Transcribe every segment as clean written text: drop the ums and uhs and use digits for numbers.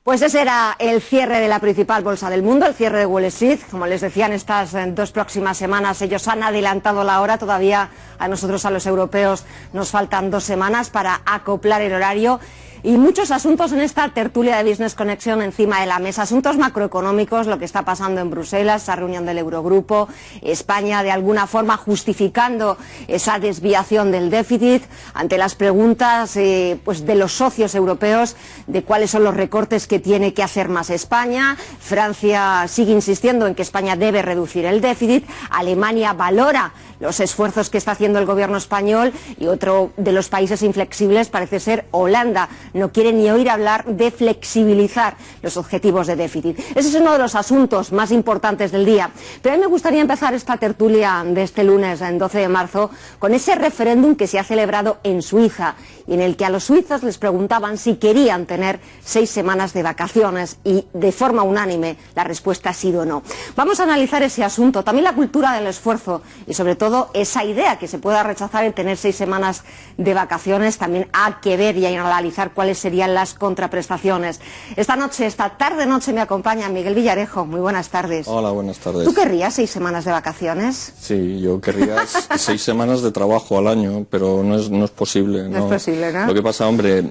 Pues ese era el cierre de la principal bolsa del mundo, el cierre de Wall Street. Como les decía, en estas 2 próximas semanas ellos han adelantado la hora. Todavía a nosotros, a los europeos, nos faltan 2 semanas para acoplar el horario. Y muchos asuntos en esta tertulia de Business Connection encima de la mesa. Asuntos macroeconómicos, lo que está pasando en Bruselas, esa reunión del Eurogrupo, España de alguna forma justificando esa desviación del déficit ante las preguntas pues de los socios europeos de cuáles son los recortes que tiene que hacer más España. Francia sigue insistiendo en que España debe reducir el déficit. Alemania valora los esfuerzos que está haciendo el gobierno español y otro de los países inflexibles parece ser Holanda. No quiere ni oír hablar de flexibilizar los objetivos de déficit. Ese es uno de los asuntos más importantes del día. Pero a mí me gustaría empezar esta tertulia de este lunes, en 12 de marzo, con ese referéndum que se ha celebrado en Suiza y en el que a los suizos les preguntaban si querían tener 6 semanas de vacaciones y de forma unánime la respuesta ha sido no. Vamos a analizar ese asunto, también la cultura del esfuerzo y sobre todo esa idea que se pueda rechazar el tener 6 semanas de vacaciones. También hay que ver y analizar cuáles serían las contraprestaciones. Esta tarde-noche me acompaña Miguel Villarejo. Muy buenas tardes. Hola, buenas tardes. ¿Tú querrías 6 semanas de vacaciones? Sí, yo querría 6 semanas de trabajo al año, pero no es posible. No es posible, ¿no? Lo que pasa, hombre,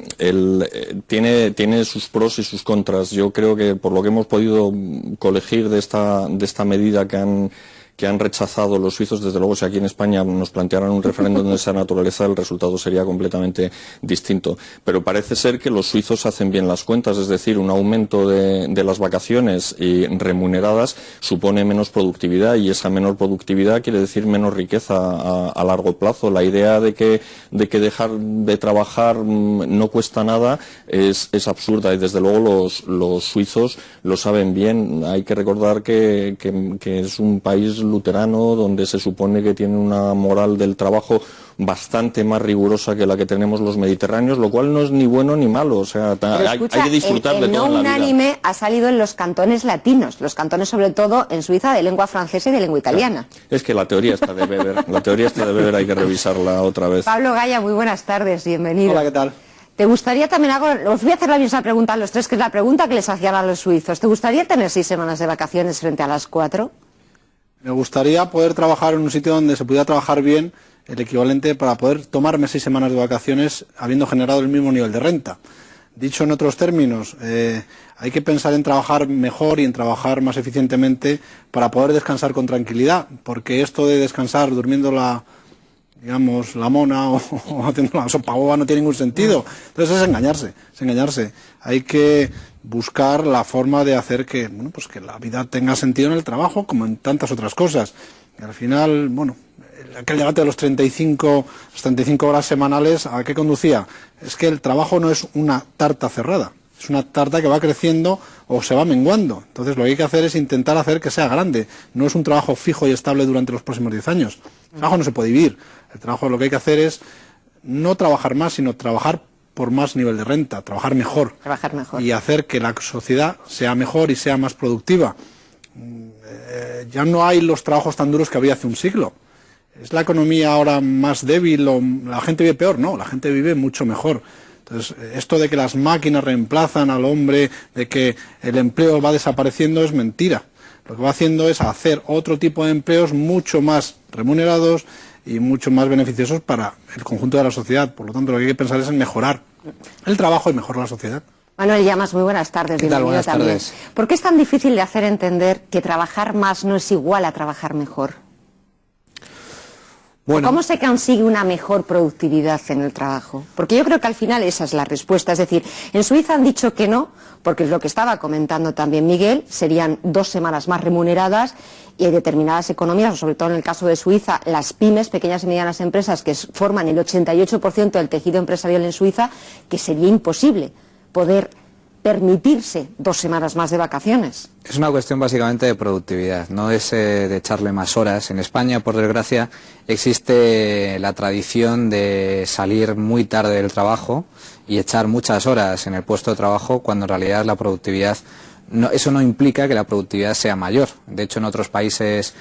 tiene sus pros y sus contras. Yo creo que por lo que hemos podido colegir de esta medida que han rechazado los suizos, desde luego si aquí en España nos plantearan un referéndum de esa naturaleza, el resultado sería completamente distinto. Pero parece ser que los suizos hacen bien las cuentas, es decir, un aumento de las vacaciones y remuneradas supone menos productividad y esa menor productividad quiere decir menos riqueza a largo plazo. La idea de que dejar de trabajar no cuesta nada es absurda y desde luego los suizos lo saben bien. Hay que recordar que es un país luterano donde se supone que tiene una moral del trabajo bastante más rigurosa que la que tenemos los mediterráneos, lo cual no es ni bueno ni malo, o sea, hay que disfrutar de todo en la vida. El no unánime ha salido en los cantones latinos, los cantones sobre todo en Suiza de lengua francesa y de lengua italiana. Es que la teoría está de Weber, hay que revisarla otra vez. Pablo Gaya, muy buenas tardes, bienvenido. Hola, ¿qué tal? ¿Te gustaría también os voy a hacer la misma pregunta a los tres, que es la pregunta que les hacían a los suizos? ¿Te gustaría tener 6 semanas de vacaciones frente a las 4? Me gustaría poder trabajar en un sitio donde se pudiera trabajar bien, el equivalente para poder tomarme 6 semanas de vacaciones habiendo generado el mismo nivel de renta. Dicho en otros términos, hay que pensar en trabajar mejor y en trabajar más eficientemente para poder descansar con tranquilidad, porque esto de descansar durmiendo la mona o haciendo la sopa boba no tiene ningún sentido. Entonces es engañarse. Hay que buscar la forma de hacer que la vida tenga sentido en el trabajo, como en tantas otras cosas. Y al final, aquel debate de los 35 horas semanales, ¿a qué conducía? Es que el trabajo no es una tarta cerrada, es una tarta que va creciendo o se va menguando. Entonces lo que hay que hacer es intentar hacer que sea grande. No es un trabajo fijo y estable durante los próximos 10 años. El trabajo no se puede vivir. El trabajo, lo que hay que hacer es no trabajar más, sino trabajar por más nivel de renta, trabajar mejor. Y hacer que la sociedad sea mejor y sea más productiva. Ya no hay los trabajos tan duros que había hace un siglo. ¿Es la economía ahora más débil o la gente vive peor? No, la gente vive mucho mejor. Entonces, esto de que las máquinas reemplazan al hombre, de que el empleo va desapareciendo, es mentira. Lo que va haciendo es hacer otro tipo de empleos mucho más remunerados y mucho más beneficiosos para el conjunto de la sociedad. Por lo tanto, lo que hay que pensar es en mejorar el trabajo y mejorar la sociedad. Manuel Llamas, muy buenas tardes. ¿Qué tal? Buenas también. tardes. ¿Por qué es tan difícil de hacer entender que trabajar más no es igual a trabajar mejor? ¿Cómo se consigue una mejor productividad en el trabajo? Porque yo creo que al final esa es la respuesta. Es decir, en Suiza han dicho que no, porque es lo que estaba comentando también Miguel, serían 2 semanas más remuneradas y hay determinadas economías, sobre todo en el caso de Suiza, las pymes, pequeñas y medianas empresas, que forman el 88% del tejido empresarial en Suiza, que sería imposible poder permitirse 2 semanas más de vacaciones. Es una cuestión básicamente de productividad, no es de echarle más horas. En España, por desgracia, existe la tradición de salir muy tarde del trabajo y echar muchas horas en el puesto de trabajo cuando en realidad la productividad eso no implica que la productividad sea mayor. De hecho, en otros países,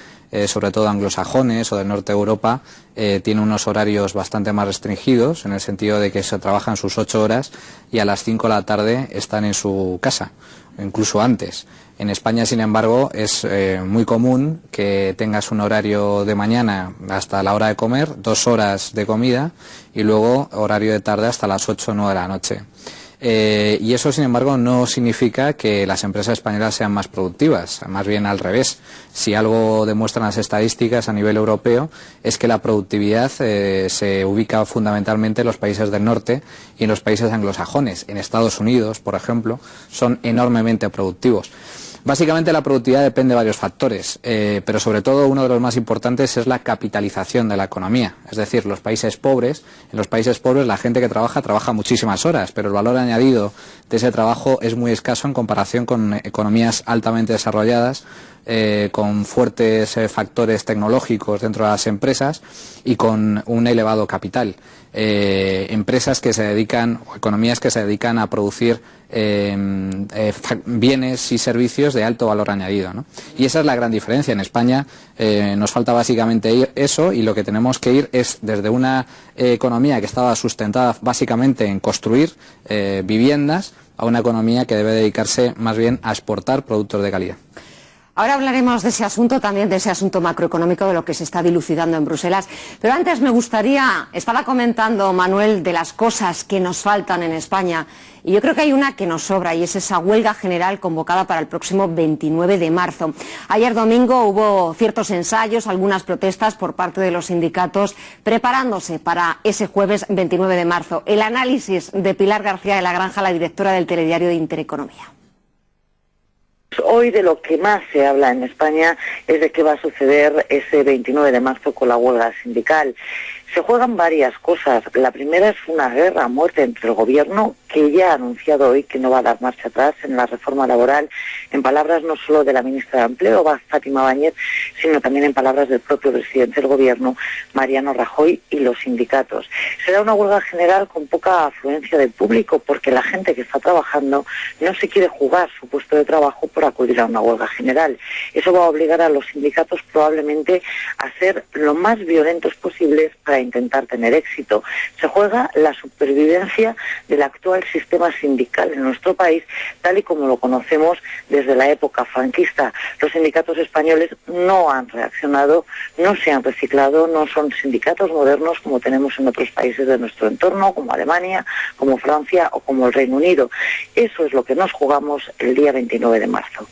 sobre todo anglosajones o del norte de Europa, tiene unos horarios bastante más restringidos, en el sentido de que se trabajan sus 8 horas y a las 5 de la tarde están en su casa, incluso antes. En España, sin embargo, es muy común que tengas un horario de mañana hasta la hora de comer, 2 horas de comida y luego horario de tarde hasta las 8 o 9 de la noche. Y eso, sin embargo, no significa que las empresas españolas sean más productivas, más bien al revés. Si algo demuestran las estadísticas a nivel europeo es que la productividad se ubica fundamentalmente en los países del norte y en los países anglosajones. En Estados Unidos, por ejemplo, son enormemente productivos. Básicamente la productividad depende de varios factores, pero sobre todo uno de los más importantes es la capitalización de la economía. Es decir, en los países pobres la gente que trabaja muchísimas horas, pero el valor añadido de ese trabajo es muy escaso en comparación con economías altamente desarrolladas, con fuertes factores tecnológicos dentro de las empresas y con un elevado capital. Empresas que se dedican, o economías que se dedican a producir bienes y servicios de alto valor añadido, ¿no? Y esa es la gran diferencia. En España nos falta básicamente eso, y lo que tenemos que ir es desde una economía que estaba sustentada básicamente en construir viviendas a una economía que debe dedicarse más bien a exportar productos de calidad. Ahora hablaremos de ese asunto, también de ese asunto macroeconómico, de lo que se está dilucidando en Bruselas. Pero antes me gustaría, estaba comentando Manuel de las cosas que nos faltan en España, y yo creo que hay una que nos sobra, y es esa huelga general convocada para el próximo 29 de marzo. Ayer domingo hubo ciertos ensayos, algunas protestas por parte de los sindicatos, preparándose para ese jueves 29 de marzo. El análisis de Pilar García de la Granja, la directora del telediario de Intereconomía. Hoy de lo que más se habla en España es de qué va a suceder ese 29 de marzo con la huelga sindical. Se juegan varias cosas. La primera es una guerra a muerte entre el gobierno, que ya ha anunciado hoy que no va a dar marcha atrás en la reforma laboral, en palabras no solo de la ministra de Empleo, Fátima Báñez, sino también en palabras del propio presidente del gobierno, Mariano Rajoy, y los sindicatos. Será una huelga general con poca afluencia del público, porque la gente que está trabajando no se quiere jugar su puesto de trabajo por acudir a una huelga general. Eso va a obligar a los sindicatos probablemente a ser lo más violentos posibles para intentar tener éxito. Se juega la supervivencia del actual sistema sindical en nuestro país, tal y como lo conocemos desde la época franquista. Los sindicatos españoles no han reaccionado, no se han reciclado, no son sindicatos modernos como tenemos en otros países de nuestro entorno, como Alemania, como Francia o como el Reino Unido. Eso es lo que nos jugamos el día 29 de marzo.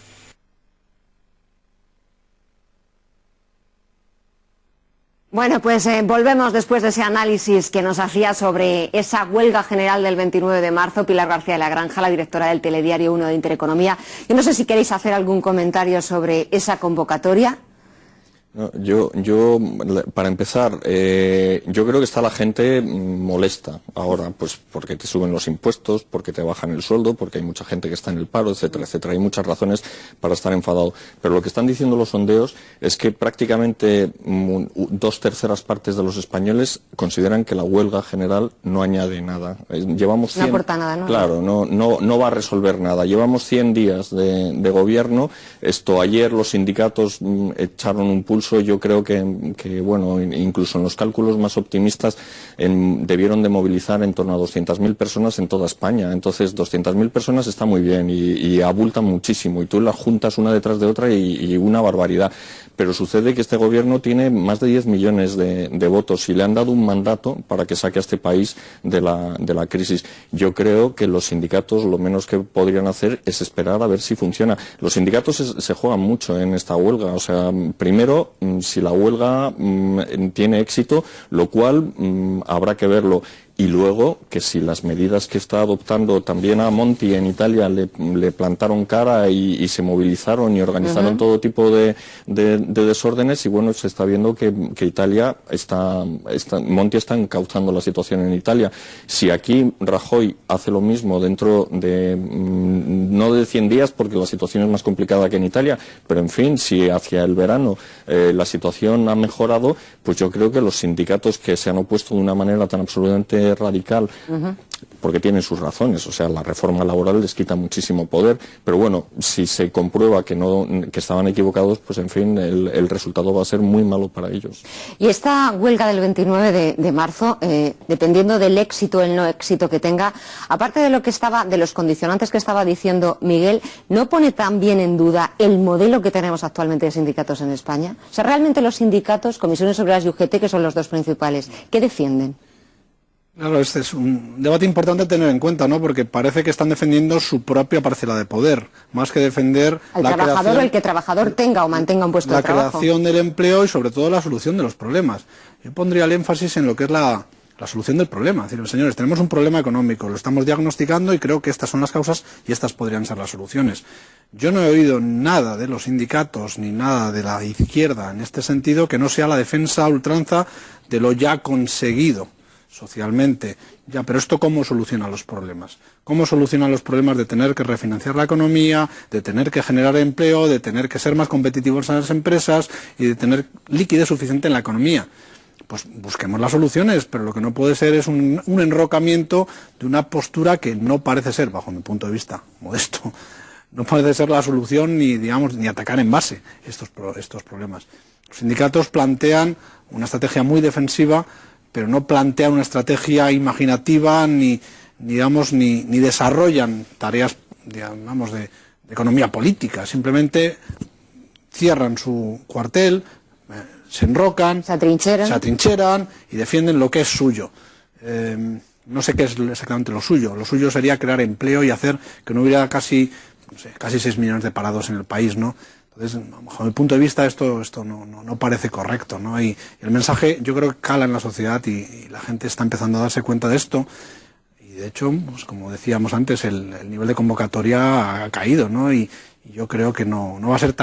Bueno, pues volvemos después de ese análisis que nos hacía sobre esa huelga general del 29 de marzo, Pilar García de la Granja, la directora del telediario 1 de Intereconomía. Yo no sé si queréis hacer algún comentario sobre esa convocatoria. No, yo para empezar, yo creo que está la gente molesta ahora, pues porque te suben los impuestos, porque te bajan el sueldo, porque hay mucha gente que está en el paro, etcétera, etcétera. Hay muchas razones para estar enfadado. Pero lo que están diciendo los sondeos es que prácticamente 2/3 partes de los españoles consideran que la huelga general no añade nada. Llevamos 100, no aporta nada, ¿no? Claro, no va a resolver nada. Llevamos 100 días de gobierno. Ayer los sindicatos echaron un pulso. Yo creo que bueno, incluso en los cálculos más optimistas debieron de movilizar en torno a 200.000 personas en toda España. Entonces 200.000 personas está muy bien y abultan muchísimo, y tú las juntas una detrás de otra y una barbaridad. Pero sucede que este gobierno tiene más de 10 millones de votos y le han dado un mandato para que saque a este país de la crisis. Yo creo que los sindicatos lo menos que podrían hacer es esperar a ver si funciona. Los sindicatos se juegan mucho en esta huelga. O sea, primero, si la huelga tiene éxito, lo cual habrá que verlo. Y luego, que si las medidas que está adoptando también a Monti en Italia le plantaron cara y se movilizaron y organizaron todo tipo de desórdenes, y bueno, se está viendo que Italia Monti está encauzando la situación en Italia. Si aquí Rajoy hace lo mismo dentro de, no de 100 días, porque la situación es más complicada que en Italia, pero en fin, si hacia el verano la situación ha mejorado, pues yo creo que los sindicatos que se han opuesto de una manera tan absolutamente radical, porque tienen sus razones. O sea, la reforma laboral les quita muchísimo poder, pero bueno, si se comprueba que estaban equivocados, pues en fin, el resultado va a ser muy malo para ellos. Y esta huelga del 29 de marzo, dependiendo del éxito o el no éxito que tenga, aparte de de los condicionantes que estaba diciendo Miguel, ¿no pone también en duda el modelo que tenemos actualmente de sindicatos en España? O sea, realmente los sindicatos, Comisiones Obreras y UGT, que son los dos principales, ¿qué defienden? Claro, este es un debate importante a tener en cuenta, ¿no? Porque parece que están defendiendo su propia parcela de poder, más que defender el que trabajador tenga o mantenga un puesto de trabajo. La creación del empleo y sobre todo la solución de los problemas. Yo pondría el énfasis en lo que es la solución del problema. Es decir, señores, tenemos un problema económico, lo estamos diagnosticando y creo que estas son las causas y estas podrían ser las soluciones. Yo no he oído nada de los sindicatos ni nada de la izquierda en este sentido que no sea la defensa a ultranza de lo ya conseguido socialmente. Ya, pero ¿esto cómo soluciona los problemas? ¿Cómo soluciona los problemas de tener que refinanciar la economía, de tener que generar empleo, de tener que ser más competitivos en las empresas y de tener liquidez suficiente en la economía? Pues busquemos las soluciones, pero lo que no puede ser es un enrocamiento de una postura que no parece ser, bajo mi punto de vista modesto, no parece ser la solución ni atacar en base estos problemas. Los sindicatos plantean una estrategia muy defensiva, pero no plantean una estrategia imaginativa ni desarrollan tareas, digamos, de economía política. Simplemente cierran su cuartel, se enrocan, se atrincheran y defienden lo que es suyo. No sé qué es exactamente lo suyo. Lo suyo sería crear empleo y hacer que no hubiera casi 6 millones de parados en el país, ¿no? Entonces, bajo mi punto de vista, esto no parece correcto, ¿no? Y el mensaje, yo creo que cala en la sociedad y la gente está empezando a darse cuenta de esto. Y de hecho, pues como decíamos antes, el nivel de convocatoria ha caído, ¿no? Y yo creo que no va a ser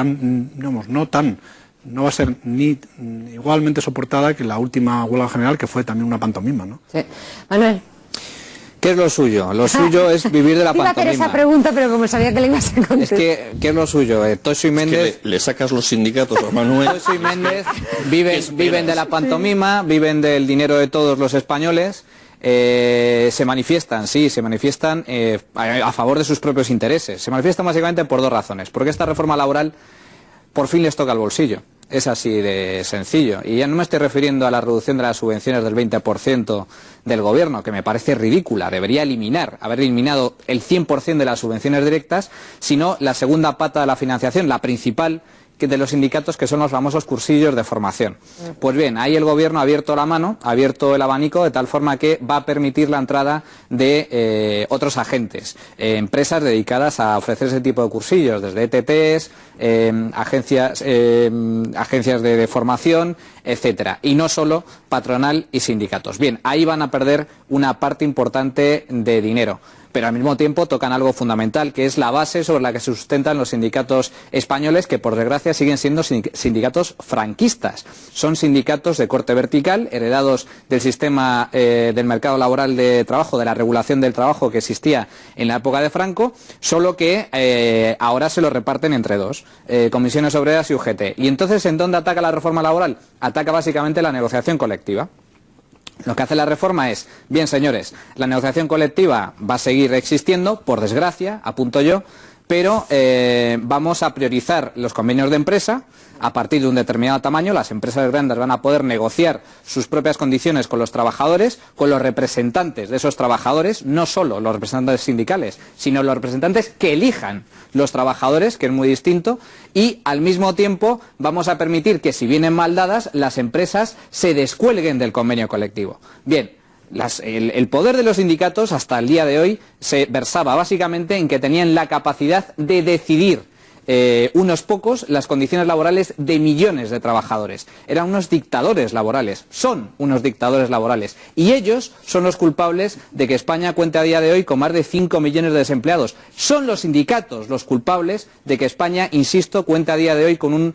no va a ser ni igualmente soportada que la última huelga general, que fue también una pantomima, ¿no? Sí. Manuel. ¿Qué es lo suyo? Lo suyo es vivir de la pantomima. Iba a hacer esa pregunta, pero como sabía que le ibas a contestar. Es que, ¿qué es lo suyo? Toso y Méndez... Es que le sacas los sindicatos a Manuel. Toso y Méndez viven de la pantomima, viven del dinero de todos los españoles, se manifiestan a favor de sus propios intereses. Se manifiestan básicamente por dos razones. Porque esta reforma laboral por fin les toca el bolsillo. Es así de sencillo. Y ya no me estoy refiriendo a la reducción de las subvenciones del 20% del gobierno, que me parece ridícula. Debería haber eliminado el 100% de las subvenciones directas, sino la segunda pata de la financiación, la principal de los sindicatos, que son los famosos cursillos de formación. Pues bien, ahí el gobierno ha abierto la mano, ha abierto el abanico, de tal forma que va a permitir la entrada de otros agentes, empresas dedicadas a ofrecer ese tipo de cursillos, desde ETTs, agencias de formación, etcétera, y no solo patronal y sindicatos. Bien, ahí van a perder una parte importante de dinero. Pero al mismo tiempo tocan algo fundamental, que es la base sobre la que se sustentan los sindicatos españoles, que por desgracia siguen siendo sindicatos franquistas. Son sindicatos de corte vertical, heredados del sistema del mercado laboral de trabajo, de la regulación del trabajo que existía en la época de Franco, solo que ahora se lo reparten entre dos, Comisiones Obreras y UGT. Y entonces, ¿en dónde ataca la reforma laboral? Ataca básicamente la negociación colectiva. Lo que hace la reforma es, bien señores, la negociación colectiva va a seguir existiendo, por desgracia, apunto yo, pero vamos a priorizar los convenios de empresa. A partir de un determinado tamaño, las empresas grandes van a poder negociar sus propias condiciones con los trabajadores, con los representantes de esos trabajadores, no solo los representantes sindicales, sino los representantes que elijan los trabajadores, que es muy distinto, y al mismo tiempo vamos a permitir que, si vienen mal dadas, las empresas se descuelguen del convenio colectivo. Bien, el poder de los sindicatos hasta el día de hoy se versaba básicamente en que tenían la capacidad de decidir unos pocos las condiciones laborales de millones de trabajadores. Eran unos dictadores laborales, son unos dictadores laborales, y ellos son los culpables de que España cuente a día de hoy con más de 5 millones de desempleados. Son los sindicatos los culpables de que España, insisto, cuente a día de hoy con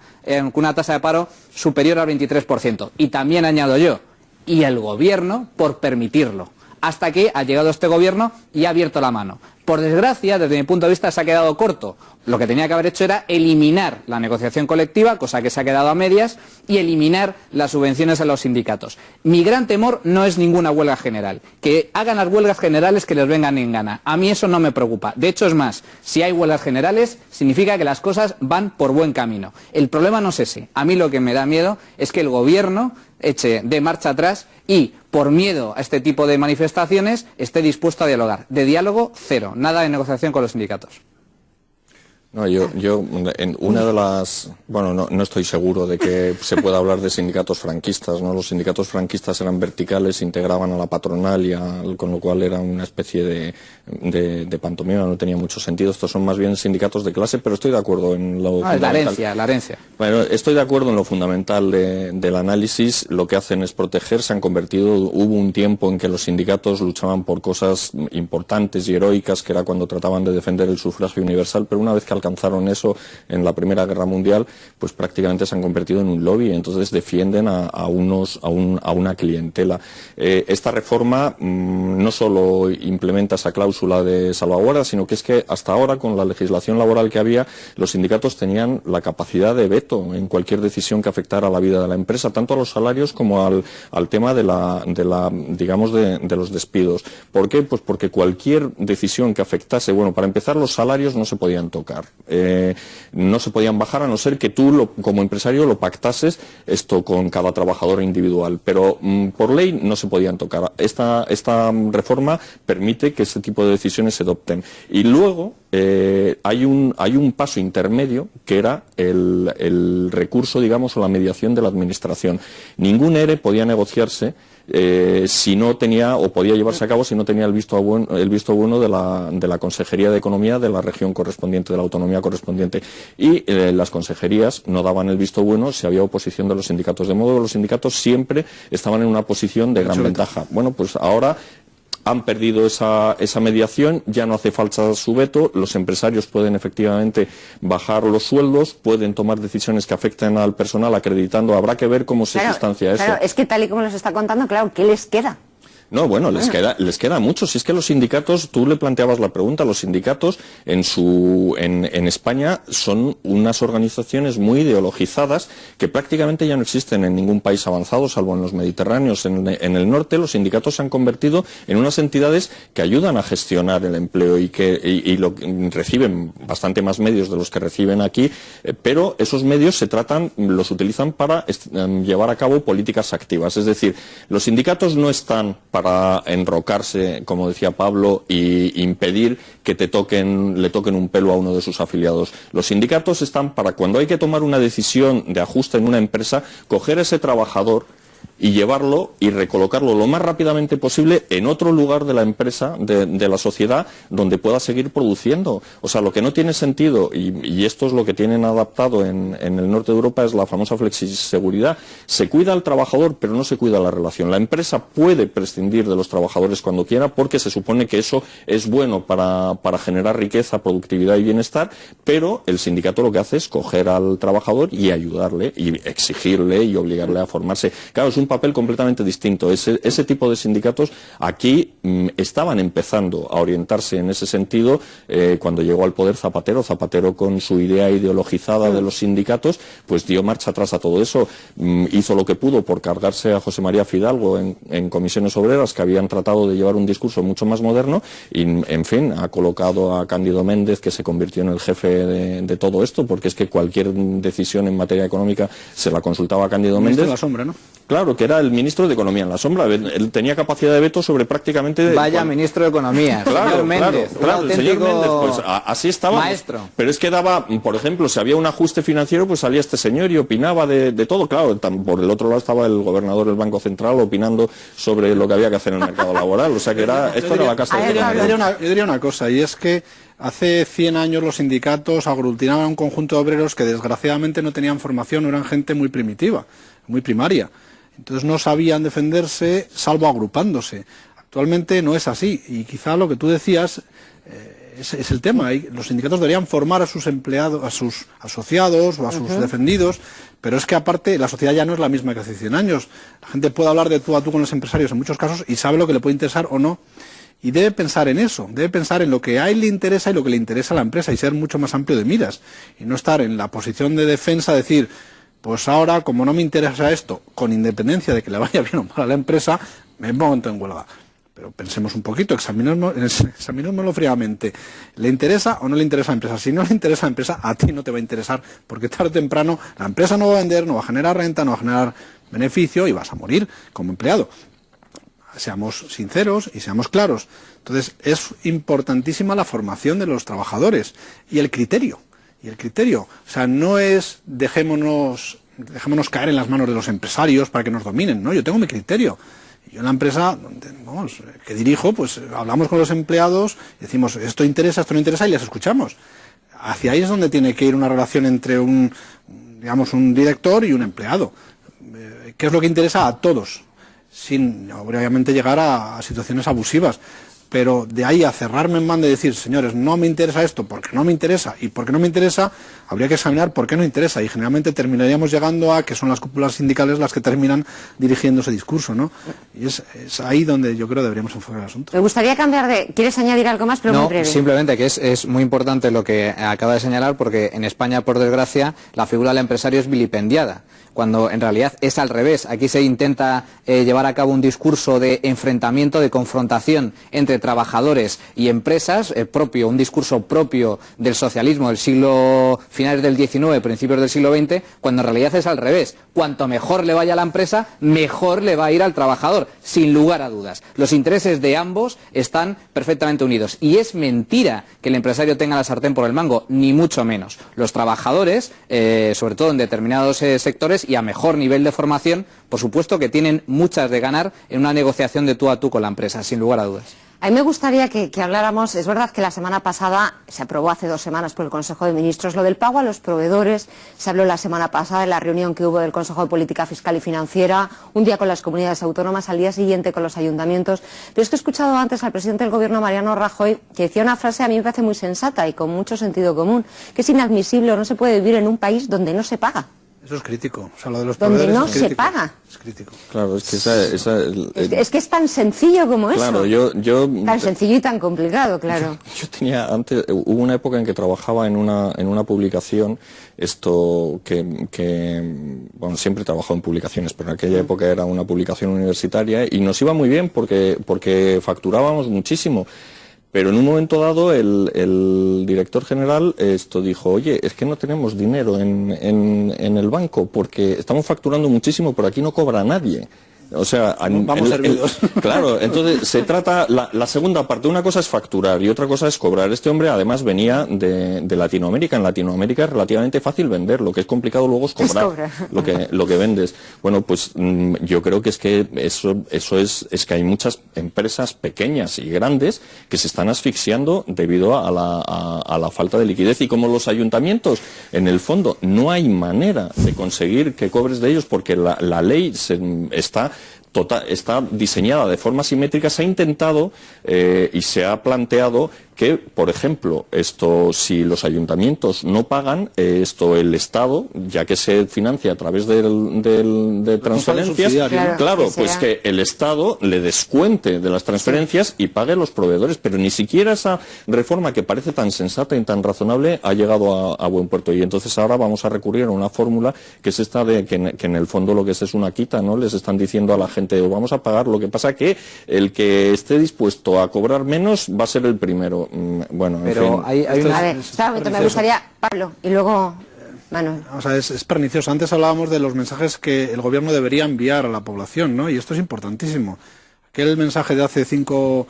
una tasa de paro superior al 23%. Y también añado yo, y el gobierno por permitirlo, hasta que ha llegado este gobierno y ha abierto la mano. Por desgracia, desde mi punto de vista, se ha quedado corto. Lo que tenía que haber hecho era eliminar la negociación colectiva, cosa que se ha quedado a medias, y eliminar las subvenciones a los sindicatos. Mi gran temor no es ninguna huelga general. Que hagan las huelgas generales que les vengan en gana. A mí eso no me preocupa. De hecho, es más, si hay huelgas generales, significa que las cosas van por buen camino. El problema no es ese. A mí lo que me da miedo es que el gobierno eche de marcha atrás y, por miedo a este tipo de manifestaciones, esté dispuesto a dialogar. De diálogo, cero. Nada de negociación con los sindicatos. No, yo en una de las... Bueno, no estoy seguro de que se pueda hablar de sindicatos franquistas, ¿no? Los sindicatos franquistas eran verticales, integraban a la patronal y con lo cual era una especie de pantomima, no tenía mucho sentido. Estos son más bien sindicatos de clase, pero estoy de acuerdo en lo fundamental. La herencia. Bueno, estoy de acuerdo en lo fundamental del análisis. Lo que hacen es proteger, se han convertido... Hubo un tiempo en que los sindicatos luchaban por cosas importantes y heroicas, que era cuando trataban de defender el sufragio universal, pero una vez que alcanzaron eso en la Primera Guerra Mundial, pues prácticamente se han convertido en un lobby, entonces defienden a una clientela. Esta reforma no solo implementa esa cláusula de salvaguarda, sino que es que hasta ahora, con la legislación laboral que había, los sindicatos tenían la capacidad de veto en cualquier decisión que afectara a la vida de la empresa, tanto a los salarios como al tema de los despidos. ¿Por qué? Pues porque cualquier decisión que afectase, bueno, para empezar, los salarios no se podían tocar. No se podían bajar a no ser que tú como empresario lo pactases esto con cada trabajador individual, pero por ley no se podían tocar. Esta reforma permite que ese tipo de decisiones se adopten. Y luego hay un paso intermedio que era el recurso, digamos, o la mediación de la administración. Ningún ERE podía negociarse si no tenía, o podía llevarse a cabo si no tenía el visto bueno de la Consejería de Economía de la región correspondiente, de la autonomía correspondiente. Y las consejerías no daban el visto bueno si había oposición de los sindicatos, de modo que los sindicatos siempre estaban en una posición de gran ventaja. Bueno, pues ahora han perdido esa mediación, ya no hace falta su veto, los empresarios pueden efectivamente bajar los sueldos, pueden tomar decisiones que afecten al personal acreditando, habrá que ver cómo se sustancia eso. Claro, es que tal y como nos está contando, claro, ¿qué les queda? No, bueno, les queda mucho. Si es que los sindicatos, tú le planteabas la pregunta, los sindicatos en España son unas organizaciones muy ideologizadas que prácticamente ya no existen en ningún país avanzado, salvo en los mediterráneos. En el norte los sindicatos se han convertido en unas entidades que ayudan a gestionar el empleo y reciben bastante más medios de los que reciben aquí, pero esos medios los utilizan para llevar a cabo políticas activas. Es decir, los sindicatos no están para enrocarse, como decía Pablo, y impedir que le toquen un pelo a uno de sus afiliados. Los sindicatos están para, cuando hay que tomar una decisión de ajuste en una empresa, coger a ese trabajador y llevarlo y recolocarlo lo más rápidamente posible en otro lugar de la empresa, de la sociedad, donde pueda seguir produciendo. O sea, lo que no tiene sentido, y esto es lo que tienen adaptado en el norte de Europa, es la famosa flexiseguridad. Se cuida al trabajador, pero no se cuida la relación. La empresa puede prescindir de los trabajadores cuando quiera, porque se supone que eso es bueno para generar riqueza, productividad y bienestar, pero el sindicato lo que hace es coger al trabajador y ayudarle, y exigirle y obligarle a formarse. Claro, es un papel completamente distinto. Ese tipo de sindicatos aquí estaban empezando a orientarse en ese sentido cuando llegó al poder Zapatero. Zapatero, con su idea ideologizada de los sindicatos, pues dio marcha atrás a todo eso. Hizo lo que pudo por cargarse a José María Fidalgo en comisiones obreras, que habían tratado de llevar un discurso mucho más moderno, y en fin, ha colocado a Cándido Méndez, que se convirtió en el jefe de todo esto, porque es que cualquier decisión en materia económica se la consultaba a Cándido Méndez. En la sombra, ¿no? Claro, que era el ministro de Economía en la sombra. Él tenía capacidad de veto sobre prácticamente... Vaya ministro de Economía, claro, señor Méndez. Claro, el señor Méndez, pues así estaba. Maestro. Pero es que daba, por ejemplo, si había un ajuste financiero, pues salía este señor y opinaba de todo. Claro, por el otro lado estaba el gobernador del Banco Central opinando sobre lo que había que hacer en el mercado laboral. O sea que esto era la casa de... Yo diría una cosa, y es que hace 100 años los sindicatos aglutinaban un conjunto de obreros que desgraciadamente no tenían formación, eran gente muy primitiva, muy primaria. Entonces no sabían defenderse salvo agrupándose. Actualmente no es así, y quizá lo que tú decías es el tema. Los sindicatos deberían formar a sus empleados, a sus asociados o a sus defendidos, pero es que aparte la sociedad ya no es la misma que hace 100 años. La gente puede hablar de tú a tú con los empresarios en muchos casos y sabe lo que le puede interesar o no. Y debe pensar en eso, debe pensar en lo que a él le interesa y lo que le interesa a la empresa y ser mucho más amplio de miras. Y no estar en la posición de defensa, decir, pues ahora, como no me interesa esto, con independencia de que le vaya bien o mal a la empresa, me pongo en huelga. Pero pensemos un poquito, examinémoslo fríamente. ¿Le interesa o no le interesa a la empresa? Si no le interesa a la empresa, a ti no te va a interesar, porque tarde o temprano la empresa no va a vender, no va a generar renta, no va a generar beneficio y vas a morir como empleado. Seamos sinceros y seamos claros. Entonces, es importantísima la formación de los trabajadores y el criterio. O sea, no es dejémonos caer en las manos de los empresarios para que nos dominen, ¿no? Yo tengo mi criterio. Yo en la empresa que dirijo, pues hablamos con los empleados, decimos esto interesa, esto no interesa y les escuchamos. Hacia ahí es donde tiene que ir una relación entre un director y un empleado. ¿Qué es lo que interesa a todos? Sin obviamente llegar a situaciones abusivas. Pero de ahí a cerrarme en banda y decir, señores, no me interesa esto porque no me interesa, y porque no me interesa, habría que examinar por qué no interesa, y generalmente terminaríamos llegando a que son las cúpulas sindicales las que terminan dirigiendo ese discurso, ¿no? Y es ahí donde yo creo deberíamos enfocar el asunto. Me gustaría cambiar de... ¿Quieres añadir algo más? Pero no, muy breve. Simplemente que es muy importante lo que acaba de señalar, porque en España, por desgracia, la figura del empresario es vilipendiada, cuando en realidad es al revés. Aquí se intenta llevar a cabo un discurso de enfrentamiento, de confrontación entre trabajadores y empresas, un discurso propio del socialismo del siglo finales del XIX, principios del siglo XX, cuando en realidad es al revés. Cuanto mejor le vaya a la empresa, mejor le va a ir al trabajador, sin lugar a dudas. Los intereses de ambos están perfectamente unidos. Y es mentira que el empresario tenga la sartén por el mango, ni mucho menos. Los trabajadores, sobre todo en determinados sectores, y a mejor nivel de formación, por supuesto que tienen muchas de ganar en una negociación de tú a tú con la empresa, sin lugar a dudas. A mí me gustaría que habláramos, es verdad que la semana pasada, se aprobó hace 2 semanas por el Consejo de Ministros lo del pago a los proveedores, se habló la semana pasada en la reunión que hubo del Consejo de Política Fiscal y Financiera, un día con las comunidades autónomas, al día siguiente con los ayuntamientos, pero es que he escuchado antes al presidente del Gobierno, Mariano Rajoy, que decía una frase a mí me parece muy sensata y con mucho sentido común, que es inadmisible o no se puede vivir en un país donde no se paga. Eso es crítico. O sea, lo de los donde proveedores no es crítico. se paga. Es crítico. Claro, es que es que es tan sencillo como claro, eso. yo tan sencillo y tan complicado, claro. Yo tenía antes, hubo una época en que trabajaba en una publicación, bueno, siempre he trabajado en publicaciones, pero en aquella época era una publicación universitaria y nos iba muy bien porque facturábamos muchísimo. Pero en un momento dado el director general dijo, oye, es que no tenemos dinero en el banco porque estamos facturando muchísimo, pero aquí no cobra nadie. O sea, vamos servidos. Claro, entonces se trata, la segunda parte, una cosa es facturar y otra cosa es cobrar. Este hombre además venía de Latinoamérica. En Latinoamérica es relativamente fácil vender, lo que es complicado luego es cobrar lo que vendes. Bueno, pues yo creo que es que eso es que hay muchas empresas pequeñas y grandes que se están asfixiando debido a la falta de liquidez, y como los ayuntamientos, en el fondo, no hay manera de conseguir que cobres de ellos porque la ley está diseñada de forma simétrica. Se ha intentado y se ha planteado que, por ejemplo, si los ayuntamientos no pagan, el Estado, ya que se financia a través de transferencias, claro, pues que el Estado le descuente de las transferencias y pague a los proveedores. Pero ni siquiera esa reforma, que parece tan sensata y tan razonable, ha llegado a buen puerto. Y entonces ahora vamos a recurrir a una fórmula que es esta de que en el fondo lo que es una quita, ¿no? Les están diciendo a la gente, vamos a pagar, lo que pasa que el que esté dispuesto a cobrar menos va a ser el primero. Bueno, pero en fin. hay una... A ver, me gustaría, Pablo, y luego Manuel. O sea, es pernicioso. Antes hablábamos de los mensajes que el gobierno debería enviar a la población, ¿no? Y esto es importantísimo. Aquel mensaje de hace 5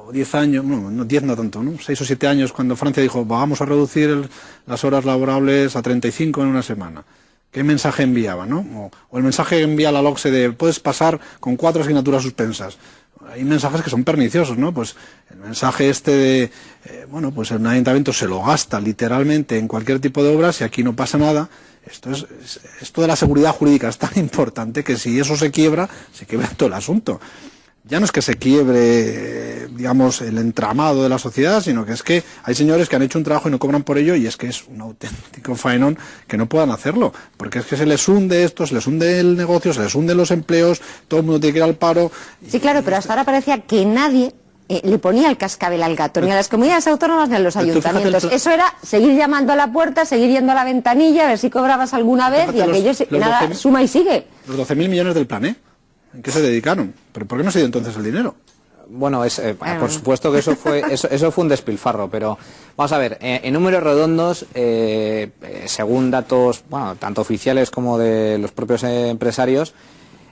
o 10 años, no 10 no tanto, ¿no? 6 o 7 años, cuando Francia dijo, vamos a reducir las horas laborables a 35 en una semana. ¿Qué mensaje enviaba, no? O el mensaje que envía la LOCSE de, puedes pasar con 4 asignaturas suspensas. Hay mensajes que son perniciosos, ¿no? Pues el mensaje de, pues el ayuntamiento se lo gasta literalmente en cualquier tipo de obras y aquí no pasa nada. Esto de la seguridad jurídica es tan importante que si eso se quiebra todo el asunto. Ya no es que se quiebre, digamos, el entramado de la sociedad, sino que es que hay señores que han hecho un trabajo y no cobran por ello, y es que es un auténtico faenón que no puedan hacerlo, porque es que se les hunde esto, se les hunde el negocio, se les hunde los empleos, todo el mundo tiene que ir al paro. Sí, claro, pero hasta ahora parecía que nadie le ponía el cascabel al gato, ni a las comunidades autónomas ni a los ayuntamientos. fíjate Eso era seguir llamando a la puerta, seguir yendo a la ventanilla, a ver si cobrabas alguna vez, y aquello nada, suma y sigue. Los 12.000 millones del plan, ¿en qué se dedicaron? ¿Pero por qué no se dio entonces el dinero? Bueno, por supuesto que eso fue un despilfarro, pero vamos a ver, en números redondos, según datos, bueno, tanto oficiales como de los propios empresarios,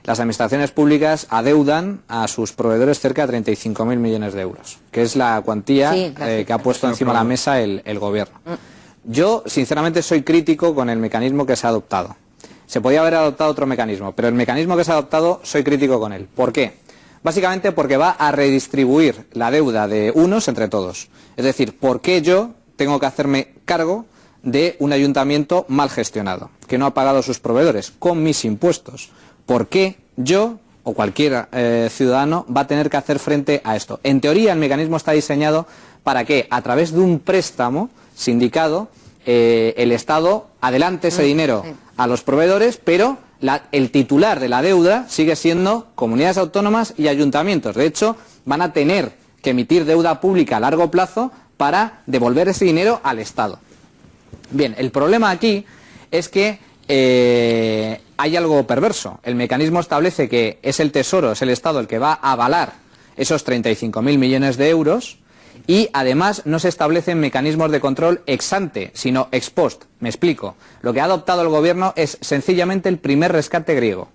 las administraciones públicas adeudan a sus proveedores cerca de 35.000 millones de euros, que es la cuantía que ha puesto encima de la mesa el gobierno. Yo, sinceramente, soy crítico con el mecanismo que se ha adoptado. Se podía haber adoptado otro mecanismo, pero el mecanismo que se ha adoptado, soy crítico con él. ¿Por qué? Básicamente porque va a redistribuir la deuda de unos entre todos. Es decir, ¿por qué yo tengo que hacerme cargo de un ayuntamiento mal gestionado, que no ha pagado a sus proveedores con mis impuestos? ¿Por qué yo o cualquier ciudadano va a tener que hacer frente a esto? En teoría, el mecanismo está diseñado para que, a través de un préstamo sindicado, el Estado adelante ese dinero a los proveedores, pero el titular de la deuda sigue siendo comunidades autónomas y ayuntamientos. De hecho, van a tener que emitir deuda pública a largo plazo para devolver ese dinero al Estado. Bien, el problema aquí es que hay algo perverso. El mecanismo establece que es el Tesoro, es el Estado el que va a avalar esos 35.000 millones de euros, y además no se establecen mecanismos de control ex ante, sino ex post. Me explico. Lo que ha adoptado el gobierno es sencillamente el primer rescate griego.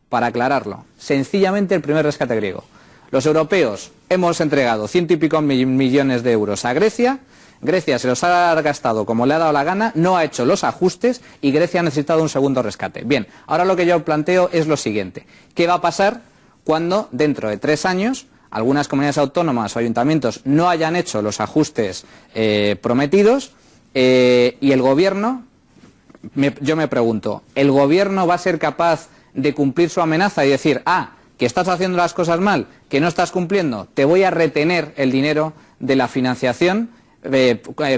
Para aclararlo, sencillamente el primer rescate griego. Los europeos hemos entregado 100 y pico millones de euros a Grecia. Grecia se los ha gastado como le ha dado la gana, no ha hecho los ajustes y Grecia ha necesitado un segundo rescate. Bien, ahora lo que yo planteo es lo siguiente. ¿Qué va a pasar cuando dentro de 3 años algunas comunidades autónomas o ayuntamientos no hayan hecho los ajustes prometidos y el gobierno, yo me pregunto, ¿el gobierno va a ser capaz de cumplir su amenaza y decir, que estás haciendo las cosas mal, que no estás cumpliendo, te voy a retener el dinero de la financiación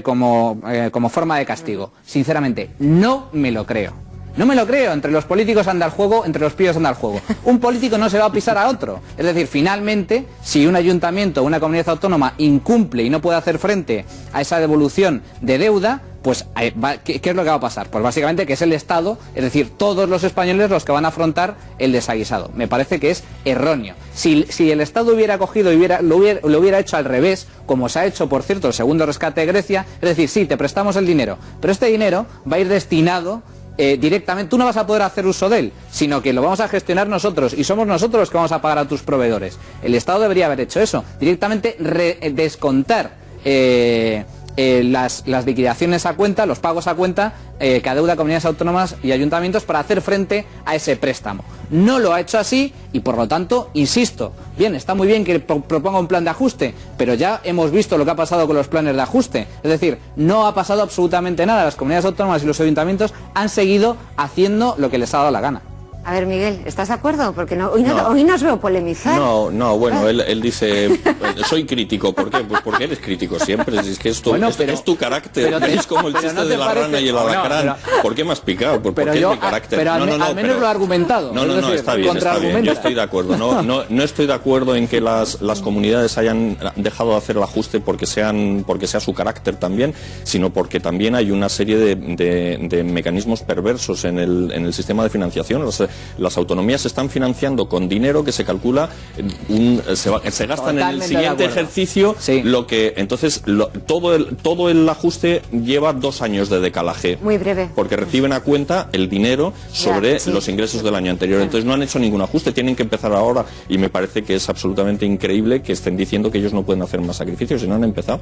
como forma de castigo? Sinceramente, no me lo creo. No me lo creo. Entre los políticos anda el juego, entre los píos anda el juego. Un político no se va a pisar a otro. Es decir, finalmente, si un ayuntamiento o una comunidad autónoma incumple y no puede hacer frente a esa devolución de deuda, pues ¿qué es lo que va a pasar? Pues básicamente que es el Estado, es decir, todos los españoles los que van a afrontar el desaguisado. Me parece que es erróneo. Si el Estado hubiera cogido y lo hubiera hecho al revés, como se ha hecho, por cierto, el segundo rescate de Grecia, es decir, sí, te prestamos el dinero, pero este dinero va a ir destinado directamente, tú no vas a poder hacer uso de él, sino que lo vamos a gestionar nosotros y somos nosotros los que vamos a pagar a tus proveedores. El Estado debería haber hecho eso, directamente descontar las liquidaciones a cuenta, los pagos a cuenta que adeuda comunidades autónomas y ayuntamientos para hacer frente a ese préstamo. No lo ha hecho así y por lo tanto, insisto, bien, está muy bien que proponga un plan de ajuste, pero ya hemos visto lo que ha pasado con los planes de ajuste. Es decir, no ha pasado absolutamente nada. Las comunidades autónomas y los ayuntamientos han seguido haciendo lo que les ha dado la gana. A ver, Miguel, ¿estás de acuerdo? Porque hoy nos veo polemizar. Bueno, él dice, soy crítico. ¿Por qué? Pues porque eres crítico siempre. Si es que es tu carácter. Es como el chiste de la rana y el alacrán. ¿Por qué me has picado? Porque es mi carácter. Pero al menos lo ha argumentado. No, está bien. Yo estoy de acuerdo. No estoy de acuerdo en que las comunidades hayan dejado de hacer el ajuste porque sea su carácter también, sino porque también hay una serie de mecanismos perversos en el sistema de financiación. Las autonomías se están financiando con dinero que se calcula, se gastan en el siguiente ejercicio, sí. Todo el ajuste lleva 2 años de decalaje. Muy breve. Porque reciben a cuenta el dinero sobre los ingresos del año anterior. Entonces no han hecho ningún ajuste, tienen que empezar ahora. Y me parece que es absolutamente increíble que estén diciendo que ellos no pueden hacer más sacrificios y no han empezado.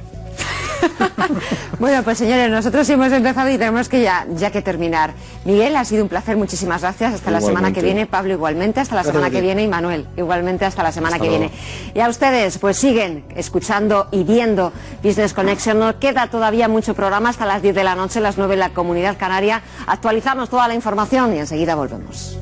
Bueno, pues señores, nosotros hemos empezado y tenemos que ya que terminar. Miguel, ha sido un placer, muchísimas gracias. Hasta la semana que viene. Pablo, igualmente, hasta la semana que viene. Y Manuel, igualmente, hasta la semana que viene. Y a ustedes, pues siguen escuchando y viendo Business Connection. Nos queda todavía mucho programa hasta las 10 de la noche, las 9 en la Comunidad Canaria. Actualizamos toda la información y enseguida volvemos.